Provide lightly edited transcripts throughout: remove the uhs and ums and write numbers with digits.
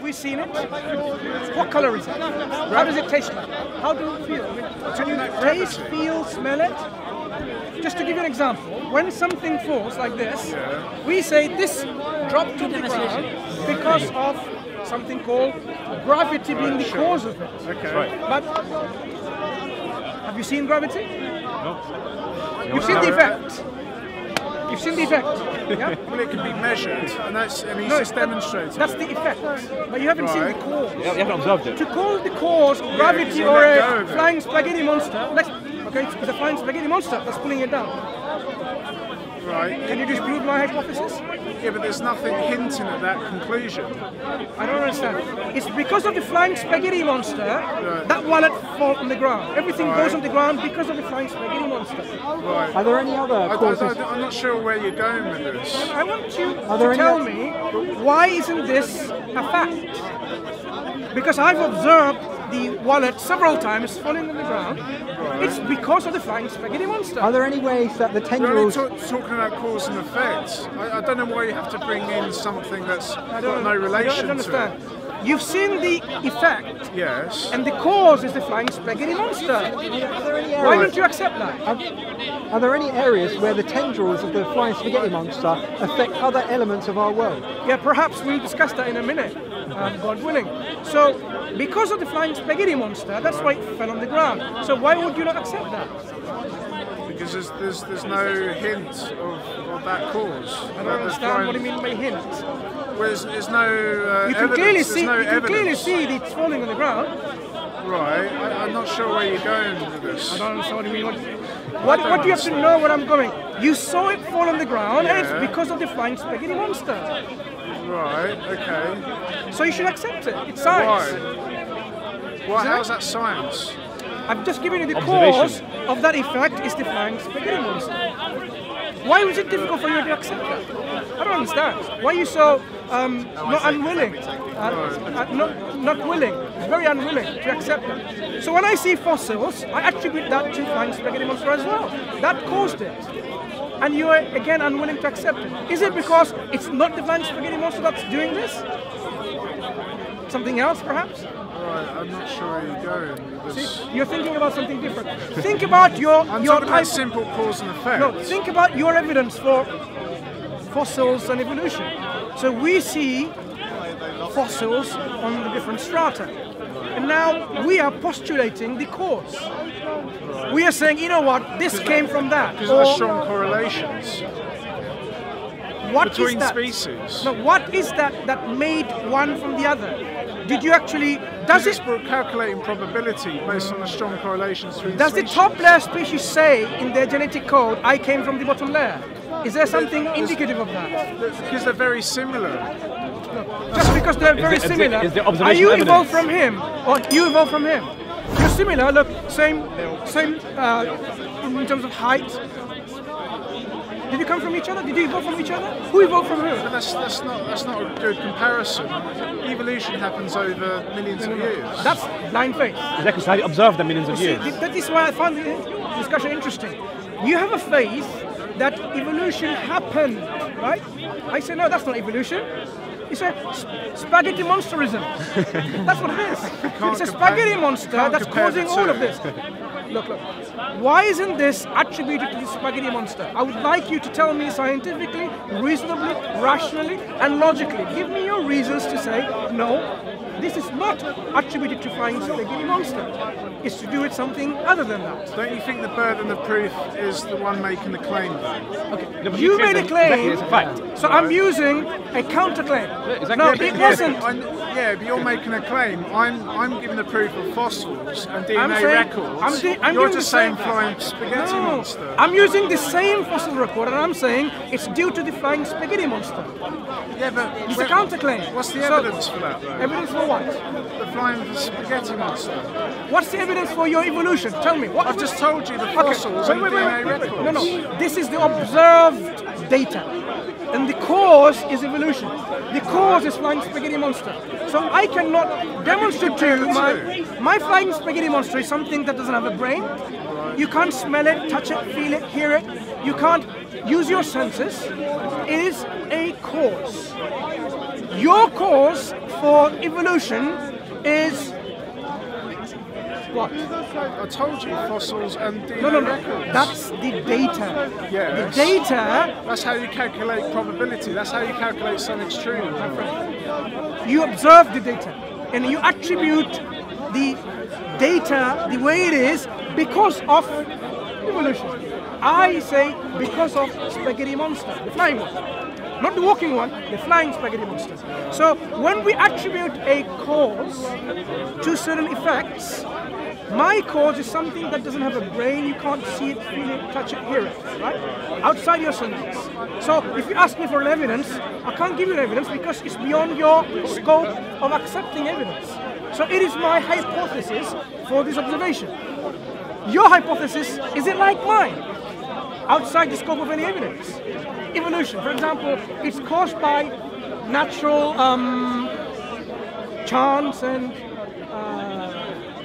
Have we seen it? What color is it? How does it taste like? How do you feel? Can you taste, feel, smell it? Just to give you an example, when something falls like this, we say this dropped to the ground because of something called gravity being the cause of it. Okay. But have you seen gravity? No. You've seen the effect. You've seen the effect. Yeah? Well, it can be measured, and he's just demonstrated. That's the effect. But you haven't seen the cause. You haven't observed it. To call the cause gravity or a flying spaghetti monster, okay, it's a flying spaghetti monster that's pulling it down. Right. Can you disprove my hypothesis? Yeah, but there's nothing hinting at that conclusion. I don't understand. It's because of the flying spaghetti monster that wallet falls on the ground. Everything goes on the ground because of the flying spaghetti monster. Right. Are there any other causes? I'm not sure where you're going with this. I want you to tell me, why isn't this a fact? Because I've observed the wallet several times falling on the ground. It's because of the flying spaghetti monster. Are there any ways that the tendrils... We're only talking about cause and effect. I don't know why you have to bring in something that's got no relation to it. You've seen the effect. Yes. And the cause is the flying spaghetti monster. Why don't you accept that? Are there any areas where the tendrils of the flying spaghetti monster affect other elements of our world? Yeah, perhaps we'll discuss that in a minute, God willing. So, because of the flying spaghetti monster, that's why it fell on the ground. So why would you not accept that? Because there's no hint of that cause. I don't understand what do you mean by hint. Well, there's no you can evidence. Clearly see it's falling on the ground. Right, I'm not sure where you're going with this. I don't understand what you mean. What do you have to know where I'm going? You saw it fall on the ground and it's because of the flying spaghetti monster. Right, okay. So you should accept it. It's science. Why? Well, how's that science? I've just given you the cause of that effect is the flying spaghetti monster. Why was it difficult for you to accept that? I don't understand. Why are you so not unwilling? Not willing, very unwilling to accept it. So when I see fossils, I attribute that to flying spaghetti monster as well. That caused it. And you are again unwilling to accept it. Is it because it's not the flying spaghetti monster that's doing this? Something else, perhaps? Right, I'm not sure where you're going. See, you're thinking about something different. Think about your talking about simple cause and effect. No, think about your evidence for fossils and evolution. So we see fossils on the different strata. And now we are postulating the cause. We are saying, you know what, this came from that. Because there are strong correlations between species. No, what is that made one from the other? Did you actually... Does it... calculating probability based on the strong correlations between Does species. the top layer species say in their genetic code, I came from the bottom layer? Is there something indicative of that? Because they're very similar. Just because they're very similar, are you evolved from him or you evolved from him? You're similar, look, same in terms of height. Did you come from each other? Did you evolve from each other? Who evolved from who? But that's not a good comparison. Evolution happens over millions of years. That's blind faith. Exactly, so I observed the millions of years. That is why I find the discussion interesting. You have a faith that evolution happened, right? I say, no, that's not evolution. It's a spaghetti monsterism. That's what it is. It's a spaghetti monster that's causing all of this. Look. Why isn't this attributed to the spaghetti monster? I would like you to tell me scientifically, reasonably, rationally, and logically. Give me your reasons to say, no, this is not attributed to flying spaghetti monster. It's to do with something other than that. Don't you think the burden of proof is the one making the claim, though? Okay, no, you made a claim, it's a fact. So I'm using a counterclaim. Exactly. No, it wasn't. Yeah, but you're making a claim. I'm giving the proof of fossils and DNA records. You're just saying flying spaghetti monster. I'm using the same fossil record and I'm saying it's due to the flying spaghetti monster. Yeah, but it's a counterclaim. What's the evidence for that, though? Evidence for what? The flying spaghetti monster. What's the evidence for your evolution? Tell me. What? I've just told you the fossils and DNA records. No. This is the observed data. And the cause is evolution. The cause is flying spaghetti monster. So I cannot demonstrate to you my flying spaghetti monster is something that doesn't have a brain. You can't smell it, touch it, feel it, hear it. You can't use your senses. It is a cause. Your cause for evolution is what? I told you, fossils and DNA No. records. That's the data. Yes. The data. That's how you calculate probability. That's how you calculate something's true. You observe the data and you attribute the data the way it is because of evolution. I say because of spaghetti monster, the flying one. Not the walking one, the flying spaghetti monster. So when we attribute a cause to certain effects, my cause is something that doesn't have a brain, you can't see it, feel it, touch it, hear it, right? Outside your senses. So if you ask me for an evidence, I can't give you evidence because it's beyond your scope of accepting evidence. So it is my hypothesis for this observation. Your hypothesis, is it like mine? Outside the scope of any evidence. Evolution, for example, it's caused by natural chance and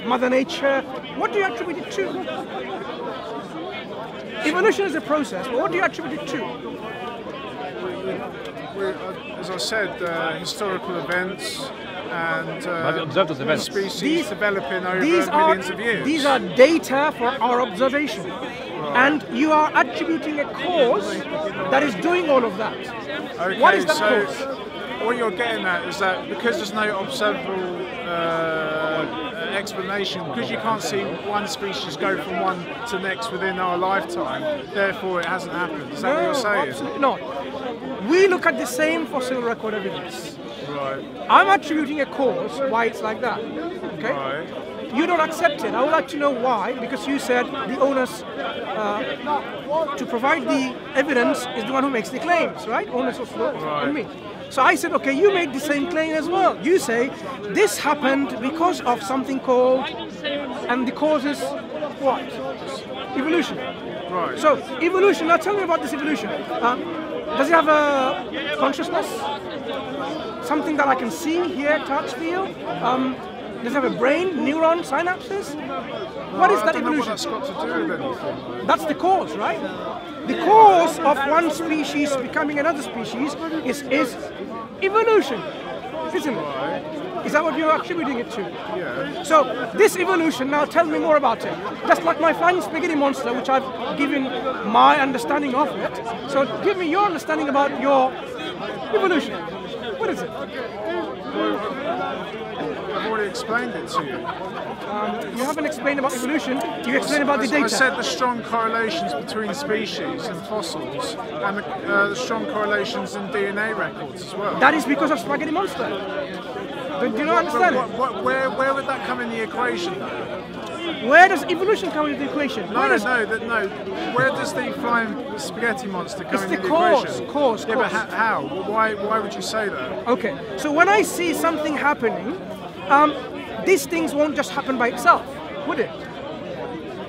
Mother Nature. What do you attribute it to? Evolution is a process, but what do you attribute it to? As I said, historical events and observed those events. Species developing over millions of years. These are data for our observation. And you are attributing a cause that is doing all of that. Okay, What is that so cause? what you're getting at is that because there's no observable explanation, because you can't see one species go from one to the next within our lifetime, therefore it hasn't happened. Is that what you're saying? Absolutely not. We look at the same fossil record evidence. Right. I'm attributing a cause why it's like that. Okay? Right. You don't accept it. I would like to know why, because you said the onus to provide the evidence is the one who makes the claims, right? Onus of on me. So I said, okay, you made the same claim as well. You say this happened because of something called, and the cause is what? Evolution. Right. So evolution. Now tell me about this evolution. Does it have a consciousness? Something that I can see, hear, touch, feel? Does it have a brain, neurons, synapses? What is that evolution? I don't know what that's got to do with anything. That's the cause, right? The cause of one species becoming another species is evolution, isn't it? Is that what you're attributing it to? Yeah. So this evolution, now tell me more about it. Just like my flying spaghetti monster, which I've given my understanding of it. So give me your understanding about your evolution. What is it? I've already explained it to you. You haven't explained about evolution, you explained about the data. I said the strong correlations between species and fossils, and the strong correlations in DNA records as well. That is because of spaghetti monster. Do you not understand it? Where would that come in the equation? Where does evolution come into the equation? No. Where does the flying spaghetti monster come into the equation? Cause. Yeah, but how? Why would you say that? Okay, so when I see something happening, these things won't just happen by itself, would it?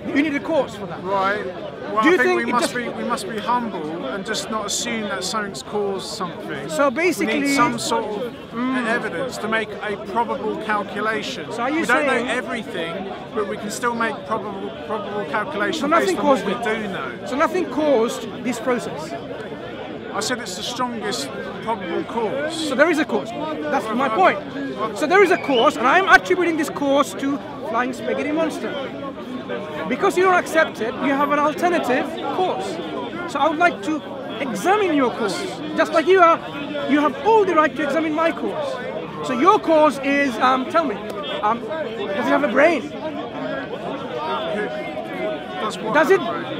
You need a cause for that. Right. Well, Do you I think think we must be humble and just not assume that something's caused something. So basically, we need some sort of evidence to make a probable calculation. So are you we don't saying know everything, but we can still make probable calculations so nothing based on what caused we it? do know. So nothing caused this process. I said it's the strongest probable cause. So there is a cause. That's my point. So there is a cause, and I'm attributing this cause to flying spaghetti monster. Because you don't accept it, you have an alternative cause. So I would like to examine your cause. Just like you have all the right to examine my cause. So your cause is, tell me, does it have a brain?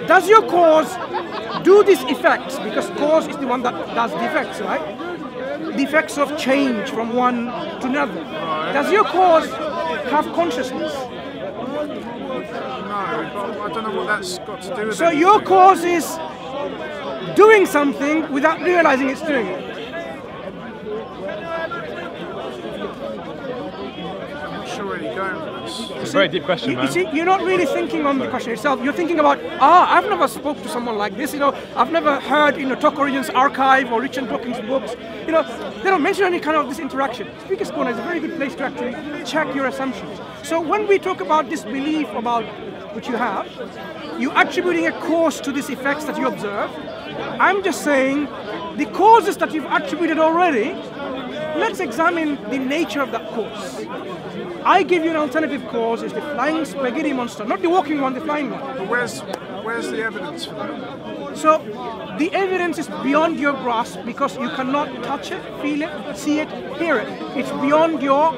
Does your cause do these effects? Because cause is the one that does the effects, right? The effects of change from one to another. Does your cause have consciousness? No, but I don't know what that's got to do with it. So your cause is doing something without realizing it's doing it. I'm not sure where you're going with this. It's a very deep question, man. You see, you're not really thinking on the question itself. You're thinking about, I've never spoke to someone like this. I've never heard Talk Origins Archive or Richard Dawkins' books. They don't mention any kind of this interaction. Speaker's Corner is a very good place to actually check your assumptions. So when we talk about this belief about which you have, you're attributing a cause to these effects that you observe. I'm just saying the causes that you've attributed already let's examine the nature of that course. I give you an alternative course, it's the flying spaghetti monster, not the walking one, the flying one. But where's the evidence for that? So the evidence is beyond your grasp because you cannot touch it, feel it, see it, hear it. It's beyond your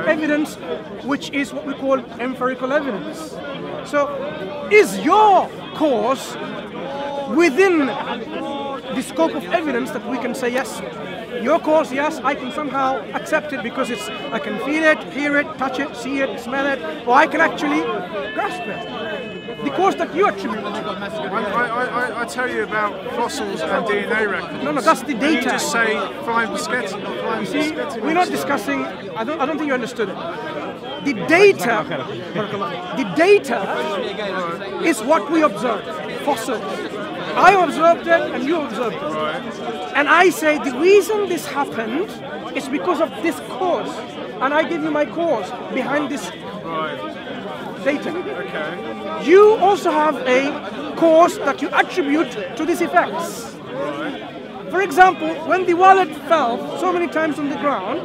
evidence, which is what we call empirical evidence. So is your course within the scope of evidence that we can say yes? Your course, yes, I can somehow accept it because I can feel it, hear it, touch it, see it, smell it, or I can actually grasp it. The course that you attribute. I tell you about fossils and DNA records. No, that's the data. You just say flying spaghetti. You see, we're not discussing. I don't think you understood it. The data is what we observe. Fossils. I observed it and you observed it. Right. And I say the reason this happened is because of this cause. And I give you my cause behind this data. Okay. You also have a cause that you attribute to these effects. Right. For example, when the wallet fell so many times on the ground,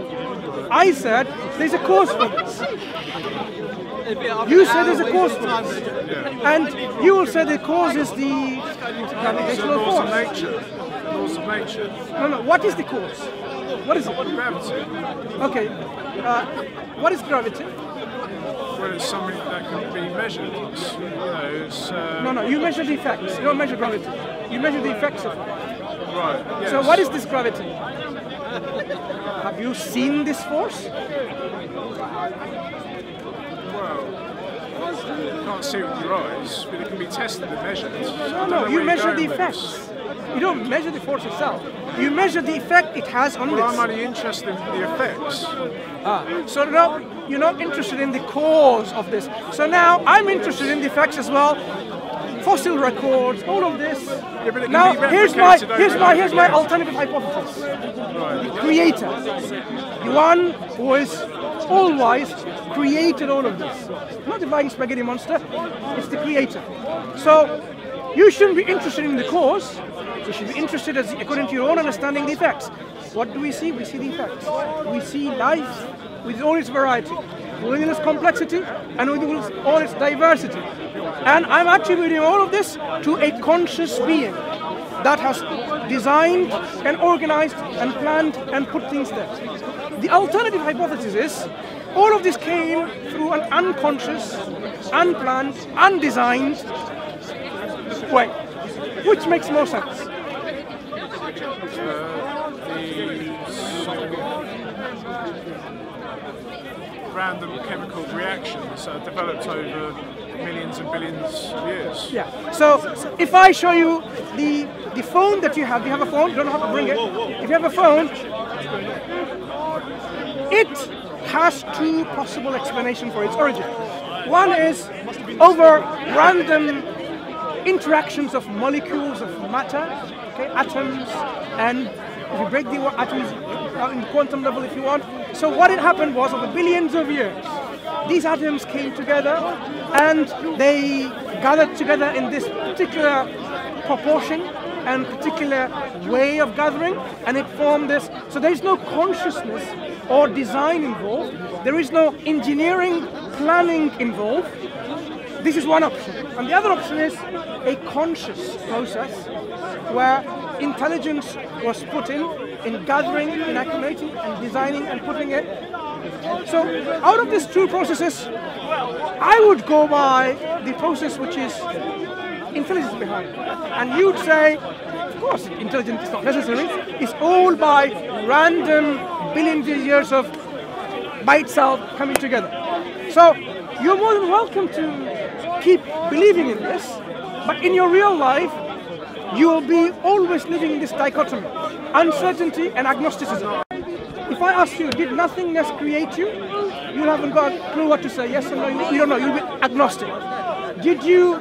I said there's a cause for this. You said there's a cause for this. Yeah. And you will say the cause is the gravitational Laws force. of nature. Laws of nature. No, what is the cause? What is it? Gravity. Okay. What is gravity? Well, it's something that can be measured. It's, No, you measure the effects. You don't measure gravity. You measure the effects of it. Right. Yes. So what is this gravity? Have you seen this force? Well, you can't see it with your eyes, but it can be tested and measured. No, you measure the effects. You don't measure the force itself. You measure the effect it has on Well, this. I'm only interested in the effects. So now you're not interested in the cause of this. So now I'm interested in the effects as well. Fossil records, all of this. Yeah, but it can Now be here's replicated my alternative hypothesis. The creator, the one who is all wise, created all of this. Not the flying spaghetti monster, it's the creator. So you shouldn't be interested in the cause. You should be interested, according to your own understanding, the effects. What do we see? We see the effects. We see life with all its variety, with its complexity, and with all its diversity. And I'm attributing all of this to a conscious being that has designed and organized and planned and put things there. The alternative hypothesis is all of this came through an unconscious, unplanned, undesigned way, which makes more sense. Random chemical reactions that are developed over millions and billions of years. Yeah. So if I show you the phone that you have a phone, you don't have to bring it. If you have a phone, it has two possible explanations for its origin. One is over random interactions of molecules of matter, okay, atoms, and if you break the atoms in the quantum level if you want. So what had happened was over billions of years, these atoms came together and they gathered together in this particular proportion and particular way of gathering, and it formed this. So there is no consciousness or design involved. There is no engineering, planning involved. This is one option. And the other option is a conscious process where intelligence was put in gathering, in accumulating, and designing and putting it. So out of these two processes, I would go by the process which is intelligence behind. And you'd say, of course, intelligence is not necessary. It's all by random billions of years of by itself coming together. So you're more than welcome to keep believing in this, but in your real life, you will be always living in this dichotomy, uncertainty and agnosticism. If I ask you, did nothingness create you? You haven't got a clue what to say, yes or no, you don't know, you'll be agnostic. Did you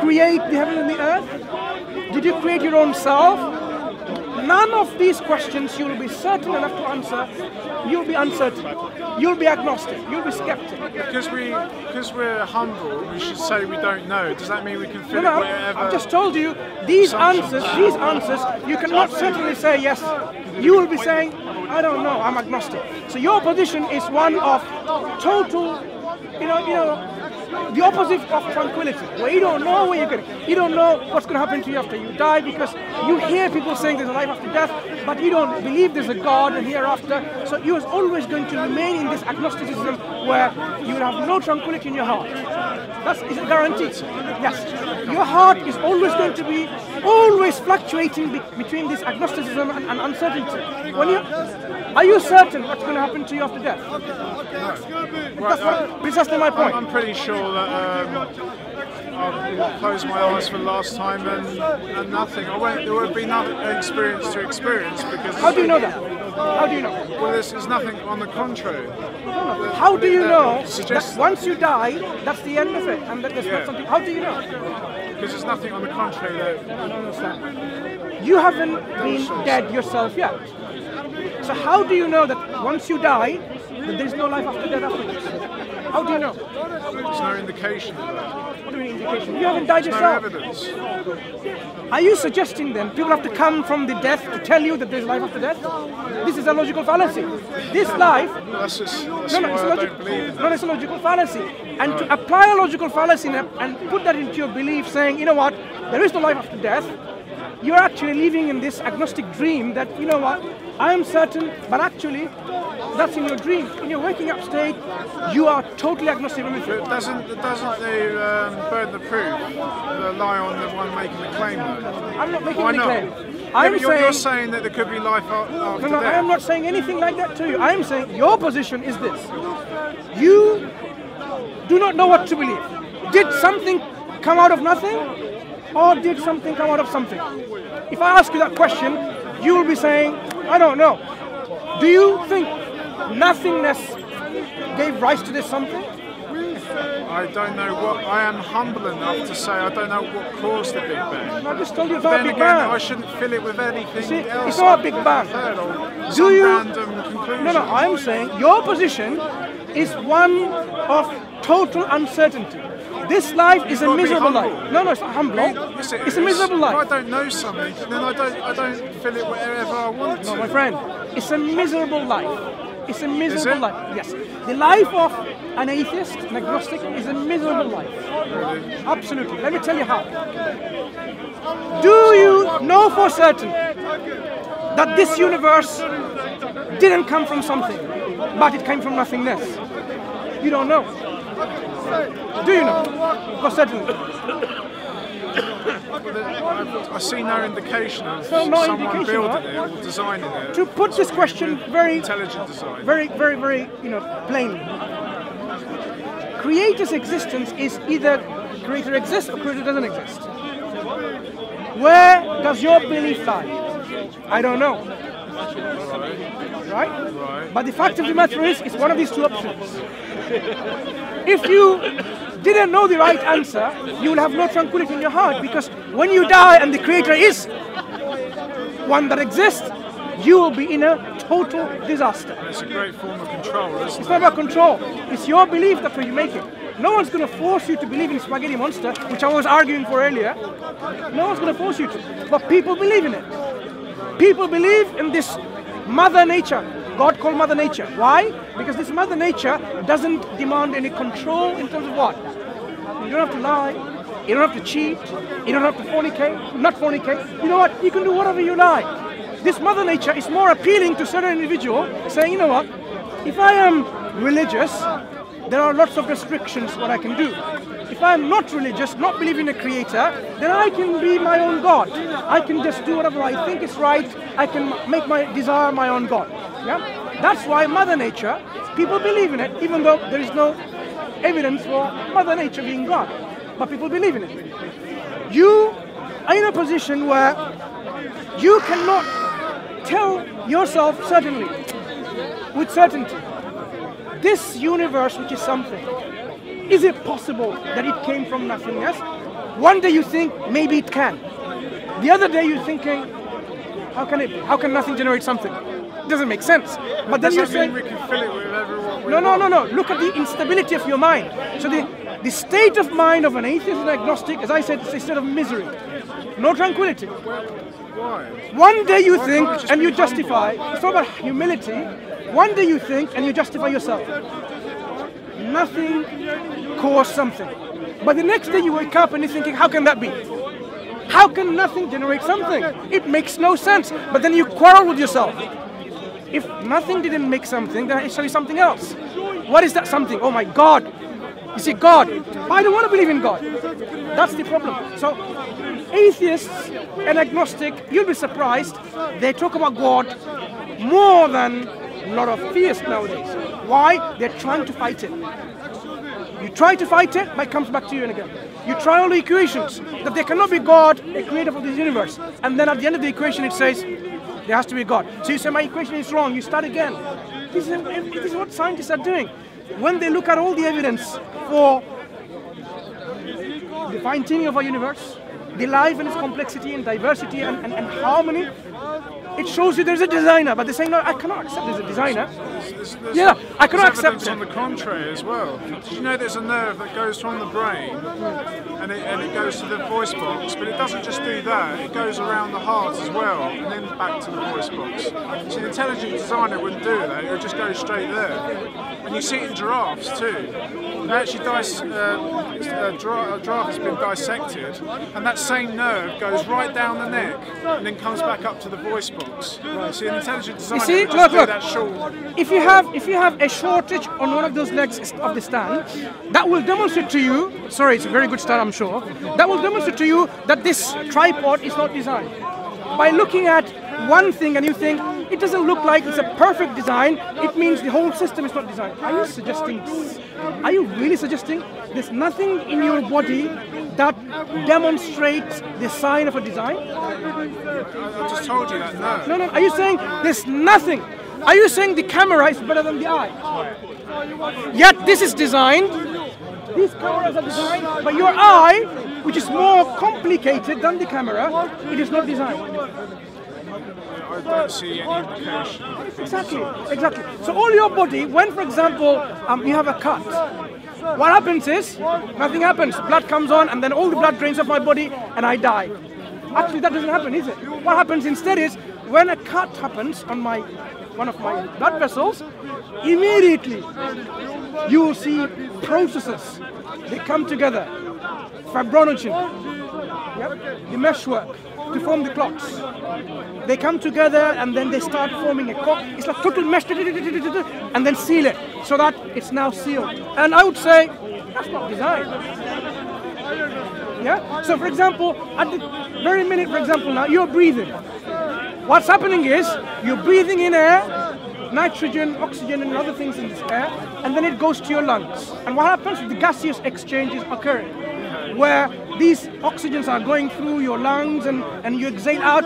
create the heaven and the earth? Did you create your own self? None of these questions you will be certain enough to answer. You'll be uncertain. You'll be agnostic. You'll be skeptic. Because we're humble, we should say we don't know. Does that mean we can fit No, whatever? I've just told you these answers. You cannot certainly say yes. you will be saying, I don't know, I'm agnostic. So your position is one of total, the opposite of tranquility, where you don't know where you're going. You don't know what's going to happen to you after you die, because you hear people saying there's a life after death, but you don't believe there's a God and hereafter. So you're always going to remain in this agnosticism where you will have no tranquility in your heart. That's guaranteed. Yes, your heart is always going to be fluctuating between this agnosticism and uncertainty. Are you certain what's going to happen to you after death? That's precisely my point. I'm pretty sure that I'll close my eyes for the last time and nothing. There would be nothing experience to experience because. How do you know that? How do you know? Well, there's nothing on the contrary. How do you know that once you die, that's the end of it, and that there's not something? How do you know? Because there's nothing on the contrary. I don't understand. You haven't been dead yourself yet. So how do you know that once you die, that there's no life after death afterwards? How do you know? There's no indication of that. What do you mean indication? You haven't died yourself. No evidence. Are you suggesting then people have to come from the death to tell you that there's life after death? This is a logical fallacy. This life... That's why I don't believe in that. It's a logical fallacy. And to apply a logical fallacy and put that into your belief saying, you know what, there is no life after death, you're actually living in this agnostic dream that, you know what, I am certain, but actually, that's in your dream. In your waking up state, you are totally agnostic. But doesn't the burden of proof lie on the one making the claim, though? I'm not making Why any claim. You're saying that there could be life after death. I am not saying anything like that to you. I am saying your position is this. You do not know what to believe. Did something come out of nothing? Or did something come out of something? If I ask you that question, you will be saying, I don't know. Do you think nothingness gave rise to this something? I don't know what. I am humble enough to say I don't know what caused the Big Bang. I just told you it's not a Big Bang. Bang. I shouldn't fill it with anything else. It's not a Big Bang. Do you? Random conclusion. No, I'm saying your position is one of total uncertainty. This life is a miserable life. No, it's not humble. Yes, it's a miserable life. If I don't know something, then I don't fill it wherever I want to. No, my friend, it's a miserable life. It's a miserable life. Yes. The life of an atheist, an agnostic, is a miserable life. Really? Absolutely. Let me tell you how. Do you know for certain that this universe didn't come from something, but it came from nothingness? You don't know. Do you know? For certain. I see no indication of someone building it or designing it. To put this question very intelligent design, very plainly, creator's existence is either creator exists or creator doesn't exist. Where does your belief lie? I don't know. Right? But the fact of the matter is, it's one of these two options. If you didn't know the right answer, you will have no tranquility in your heart, because when you die and the creator is one that exists, you will be in a total disaster. It's a great form of control, isn't it? It's not about control. It's your belief that's where you make it. No one's going to force you to believe in spaghetti monster, which I was arguing for earlier. No one's going to force you to. But people believe in it. People believe in this Mother Nature. God called Mother Nature. Why? Because this Mother Nature doesn't demand any control in terms of what? You don't have to lie. You don't have to cheat. You don't have to not fornicate. You know what? You can do whatever you like. This Mother Nature is more appealing to certain individual, saying, you know what? If I am religious, there are lots of restrictions what I can do. If I am not religious, not believing in a creator, then I can be my own God. I can just do whatever I think is right. I can make my desire my own God. Yeah? That's why Mother Nature, people believe in it, even though there is no evidence for Mother Nature being God. But people believe in it. You are in a position where you cannot tell yourself with certainty, this universe which is something, is it possible that it came from nothingness? One day you think maybe it can. The other day you're thinking, how can nothing generate something? It doesn't make sense. But then you say, we can fill it with everyone we no. Look at the instability of your mind. So the state of mind of an atheist and agnostic, as I said, is a state of misery. No tranquility. Why? One day you think and you justify. It's not about humility. One day you think and you justify yourself. Nothing caused something. But the next day you wake up and you're thinking, how can that be? How can nothing generate something? It makes no sense. But then you quarrel with yourself. If nothing didn't make something, then I show you something else. What is that something? Oh my God. You see, God. I don't want to believe in God. That's the problem. So, atheists and agnostic, you'll be surprised, they talk about God more than a lot of theists nowadays. Why? They're trying to fight it. You try to fight it, but it comes back to you again. You try all the equations, that there cannot be God, a creator of this universe. And then at the end of the equation it says, there has to be God. So you say, my equation is wrong, you start again. This is what scientists are doing. When they look at all the evidence for the fine-tuning of our universe, the life and its complexity and diversity and harmony, it shows you there's a designer, but they're saying, no, I cannot accept there's a designer. I cannot accept it. On the contrary as well. Did you know there's a nerve that goes from the brain and it goes to the voice box, but it doesn't just do that, it goes around the heart as well and then back to the voice box. So an intelligent designer wouldn't do that, it would just go straight there. And you see it in giraffes too. They actually a giraffe has been dissected and that same nerve goes right down the neck and then comes back up to the voice box. Right. See, an intelligent designer would just do that short. If you have a shortage on one of those legs of the stand, that will demonstrate to you, sorry, it's a very good stand I'm sure, that will demonstrate to you that this tripod is not designed. By looking at one thing and you think, it doesn't look like it's a perfect design, it means the whole system is not designed. Are you really suggesting there's nothing in your body that demonstrates the sign of a design? I just told you that, no. No, are you saying there's nothing? Are you saying the camera is better than the eye? Yet this is designed, these cameras are designed, but your eye, which is more complicated than the camera, it is not designed. I don't see any indication. Exactly. So all your body, when for example you have a cut, what happens is, nothing happens. Blood comes on and then all the blood drains off my body and I die. Actually that doesn't happen, is it? What happens instead is, when a cut happens on one of my blood vessels, immediately you will see processes. They come together. Fibrinogen, the meshwork, to form the clots. They come together and then they start forming a cord. It's like total mesh, and then seal it so that it's now sealed. And I would say that's not design. Yeah. So for example, at the very minute, for example, now you're breathing. What's happening is you're breathing in air, nitrogen, oxygen, and other things in this air, and then it goes to your lungs. And what happens? The gaseous exchange is occurring, where these oxygens are going through your lungs and you exhale out.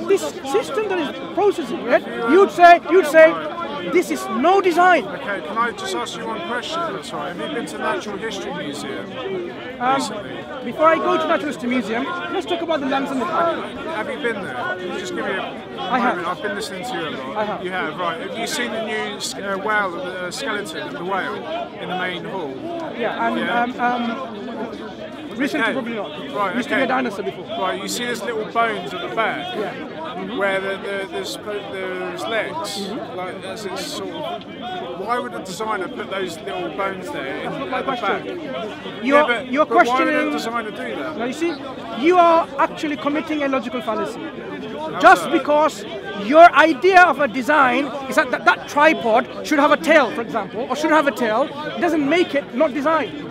This system that is processing it, you'd say, this is no design. Okay, can I just ask you one question? That's right. Have you been to the Natural History Museum recently? Before I go to Natural History Museum, let's talk about the lungs and the heart. Have you been there? Can you just give me a moment? I've been listening to you a lot. I have. You have, right. Have you seen the new skeleton of the whale in the main hall? Yeah, and recently probably not. Right, used to be a dinosaur before. Right, you see there's little bones at the back. Yeah. Where there's legs, like as it's sort of. Why would a designer put those little bones there at the back? You're questioning. Why would a designer do that? Now you see, you are actually committing a logical fallacy. Just because your idea of a design is that tripod should have a tail, for example, or should have a tail, it doesn't make it not designed.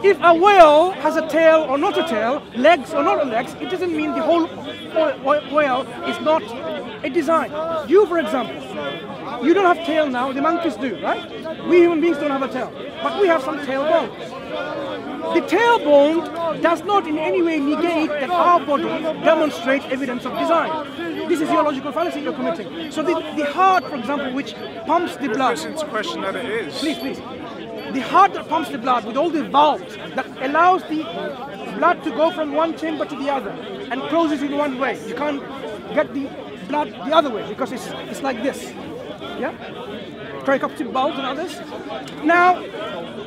If a whale has a tail or not a tail, legs or not a legs, it doesn't mean the whole whale is not a design. You, for example, you don't have tail now, the monkeys do, right? We human beings don't have a tail, but we have some tail bones. The tailbone does not in any way negate that our body demonstrates evidence of design. This is your logical fallacy you're committing. So the heart, for example, which pumps the blood. It's a question that it is. Please. The heart that pumps the blood with all the valves that allows the blood to go from one chamber to the other and closes in one way. You can't get the blood the other way because it's like this. Yeah? Tricuspid valves and others. Now,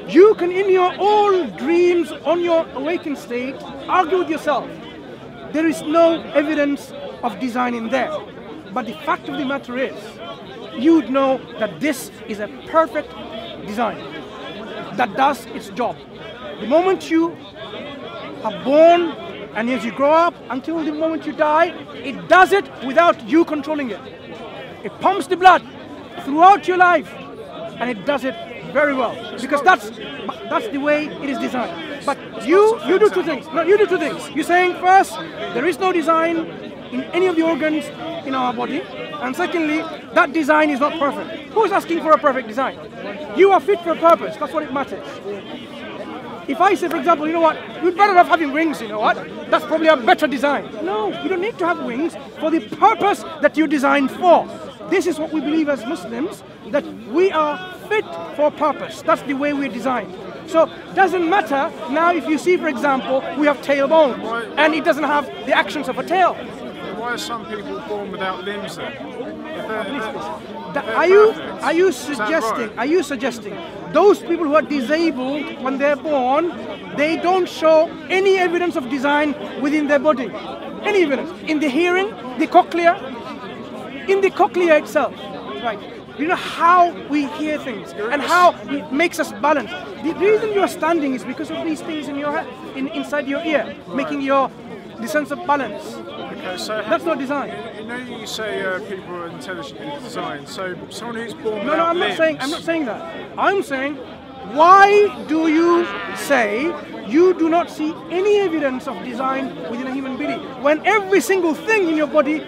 you can in your old dreams on your awakened state argue with yourself. There is no evidence of design in there. But the fact of the matter is, you'd know that this is a perfect design that does its job. The moment you are born and as you grow up until the moment you die, it does it without you controlling it. It pumps the blood throughout your life, and it does it very well, because that's the way it is designed. But you do two things. No, you do two things. You're saying first, there is no design in any of the organs in our body, and secondly, that design is not perfect. Who's asking for a perfect design? You are fit for a purpose. That's what it matters. If I say, for example, you know what, you'd better off having wings, you know what? That's probably a better design. No, you don't need to have wings for the purpose that you designed for. This is what we believe as Muslims, that we are fit for purpose. That's the way we're designed. So it doesn't matter now if you see, for example, we have tailbone and it doesn't have the actions of a tail. Why are some people born without limbs then? Are you suggesting those people who are disabled when they're born, they don't show any evidence of design within their body? Any evidence? In the hearing, the cochlea, in the cochlea itself, right? You know how we hear things and how it makes us balance. The reason you are standing is because of these things in your head, inside your ear, making the sense of balance. Okay, so that's not design. You know, you say people are intelligent in design. So someone who's born no, without I'm limbs. not saying that. I'm saying, why do you say you do not see any evidence of design within a human being when every single thing in your body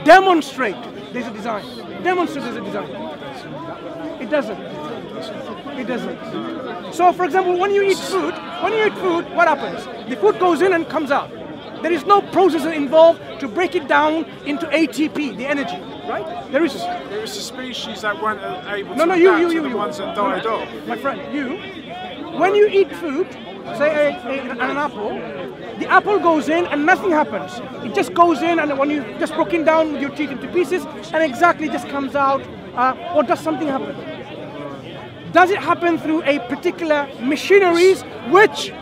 demonstrates there's a design? Demonstrates there's a design. It doesn't. It doesn't. So, for example, when you eat food, what happens? The food goes in and comes out. There is no process involved to break it down into ATP, the energy, right? There is a species that weren't able to adapt to the ones that died off. My friend, when you eat food, say an apple, the apple goes in and nothing happens. It just goes in, and when you just broken down with your teeth into pieces, and exactly just comes out, or does something happen? Does it happen through a particular machineries which,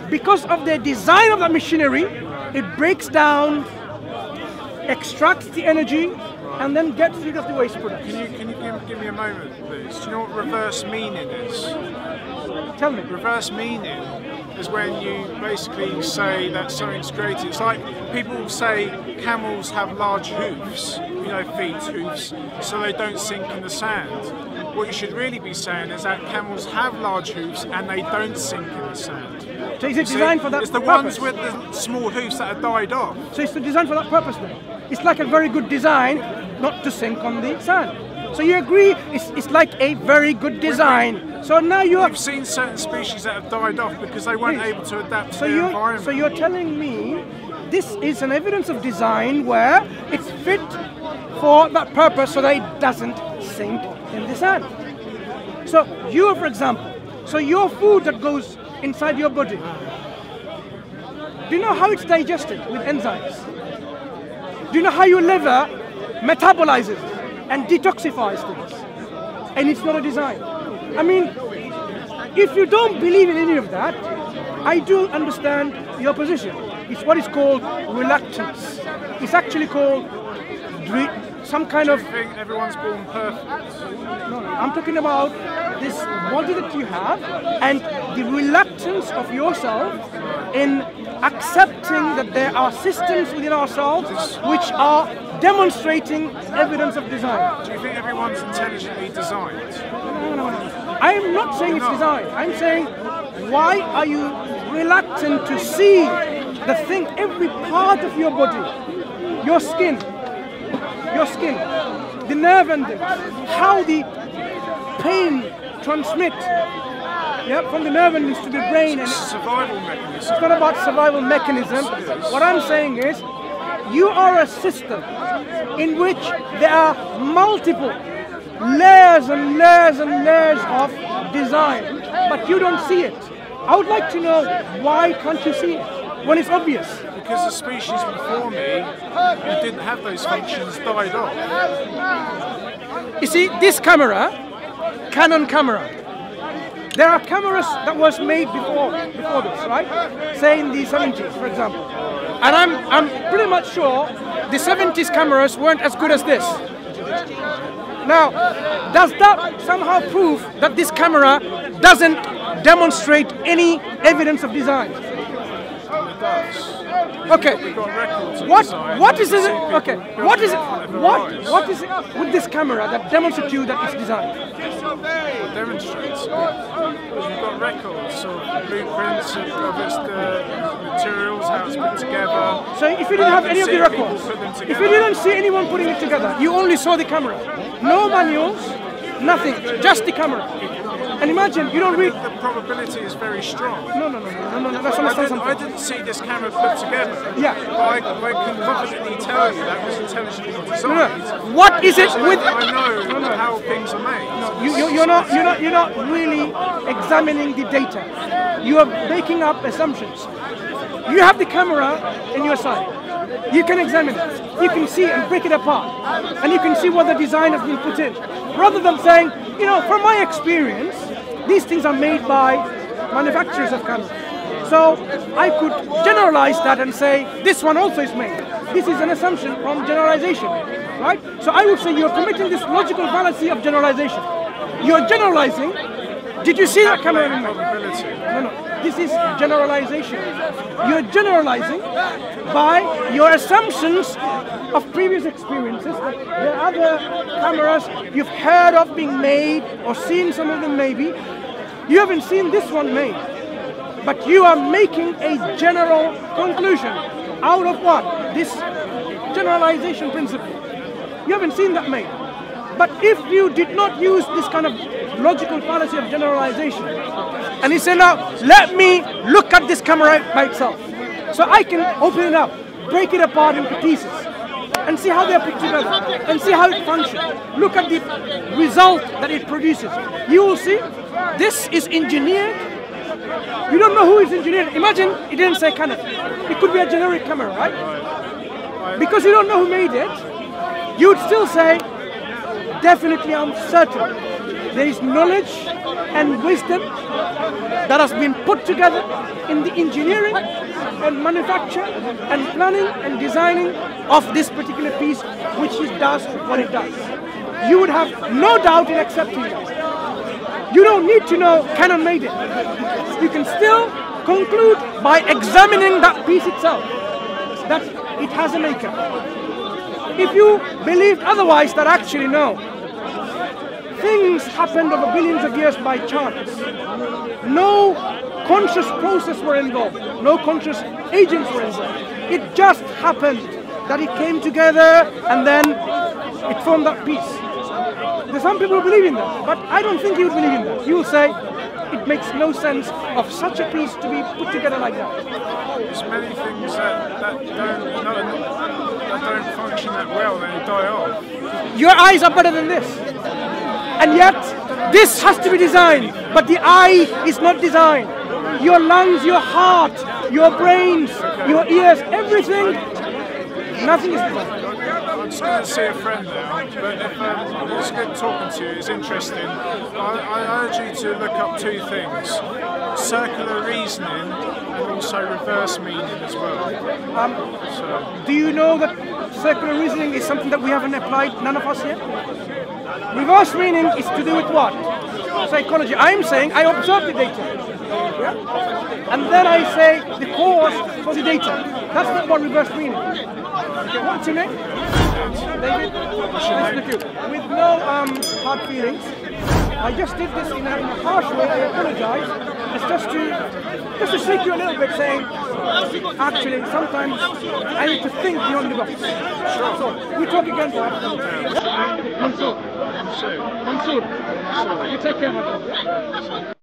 because of the design of that machinery, it breaks down, extracts the energy, and then gets rid of the waste products? Can you give me a moment, please? Do you know what reverse meaning is? Tell me. Reverse meaning is when you basically say that something's created. It's like people say camels have large hoofs, you know, feet, hoofs, so they don't sink in the sand. What you should really be saying is that camels have large hoofs and they don't sink in the sand. So is it designed for that purpose? It's the ones with the small hoofs that are died off. So it's designed for that purpose then? It's like a very good design not to sink on the sand. So you agree it's like a very good design. So now you've seen certain species that have died off because they weren't able to adapt to the environment. So you're telling me this is an evidence of design where it's fit for that purpose so that it doesn't sink in the sand. So you, for example, so your food that goes inside your body, do you know how it's digested with enzymes? Do you know how your liver metabolizes it and detoxifies things? And it's not a design. I mean, if you don't believe in any of that, I do understand your position. It's what is called reluctance. It's actually called some kind of... Do you think everyone's born perfect? No, I'm talking about this body that you have and the reluctance of yourself in accepting that there are systems within ourselves which are demonstrating evidence of design. Do you think everyone's intelligently designed? No. I am not saying it's designed. I'm saying, why are you reluctant to see the thing, every part of your body, your skin, the nerve endings, how the pain transmits from the nerve endings to the brain. It's a survival mechanism. It's not about survival mechanism. What I'm saying is, you are a system in which there are multiple layers and layers and layers of design, but you don't see it. I would like to know, why can't you see it when it's obvious? Because the species before me who didn't have those functions died off. You see, this camera, Canon camera, there are cameras that was made before this, right? Say in the 70s, for example. And I'm pretty much sure the 70s cameras weren't as good as this. Now, does that somehow prove that this camera doesn't demonstrate any evidence of design? It does. Okay. We've got records of What design. is it? Okay. What is it? What is it with this camera that demonstrates to you that it's designed? It demonstrates. We've got records of blueprints of its materials, how it's put together. So if you didn't have any of the records, if you didn't see anyone putting it together, you only saw the camera. No manuals, nothing, just the camera. And imagine you don't read. The probability is very strong. No. Let's understand something. I didn't see this camera put together. Yeah. But I can confidently tell you that was intelligently designed. What is it with? I know how things are made. You're not really examining the data. You are making up assumptions. You have the camera in your side. You can examine it. You can see and break it apart, and you can see what the design has been put in. Rather than saying, from my experience, these things are made by manufacturers of cameras. So I could generalize that and say, this one also is made. This is an assumption from generalization, right? So I would say you're committing this logical fallacy of generalization. You're generalizing. Did you see that camera? No. This is generalization. You're generalizing by your assumptions of previous experiences. There are other cameras you've heard of being made or seen some of them maybe. You haven't seen this one made. But you are making a general conclusion out of what? This generalization principle. You haven't seen that made. But if you did not use this kind of logical fallacy of generalization, and you say, now, let me look at this camera by itself. So I can open it up, break it apart into pieces, and see how they're put together, and see how it functions. Look at the result that it produces. You will see, this is engineered. You don't know who is engineered. Imagine it didn't say Canon. It could be a generic camera, right? Because you don't know who made it, you would still say, definitely I'm certain there is knowledge and wisdom that has been put together in the engineering and manufacture and planning and designing of this particular piece, which it does what it does. You would have no doubt in accepting that. You don't need to know Canon made it. You can still conclude by examining that piece itself that it has a maker. If you believed otherwise, that actually no. Things happened over billions of years by chance. No conscious process were involved. No conscious agents were involved. It just happened that it came together and then it formed that piece. There's some people who believe in that, but I don't think you would believe in that. You will say it makes no sense of such a piece to be put together like that. There's many things that don't function that well, they die off. Your eyes are better than this. And yet, this has to be designed, but the eye is not designed. Your lungs, your heart, your brains, your ears, everything, nothing is designed. I'm just going to see a friend now, but it's good talking to you, it's interesting. I urge you to look up two things, circular reasoning and also reverse meaning as well. Do you know that circular reasoning is something that we haven't applied, none of us yet? Reverse meaning is to do with what? Psychology. I'm saying I observe the data. Yeah? And then I say the cause for the data. That's not what reverse meaning. Okay, what's your name? David? Nice to meet you. With no hard feelings. I just did this in a harsh way. I apologize. It's just to shake you a little bit, saying, actually, sometimes I need to think beyond the box. Sure. So, we talk again, perhaps. Mansur. You take care, my brother.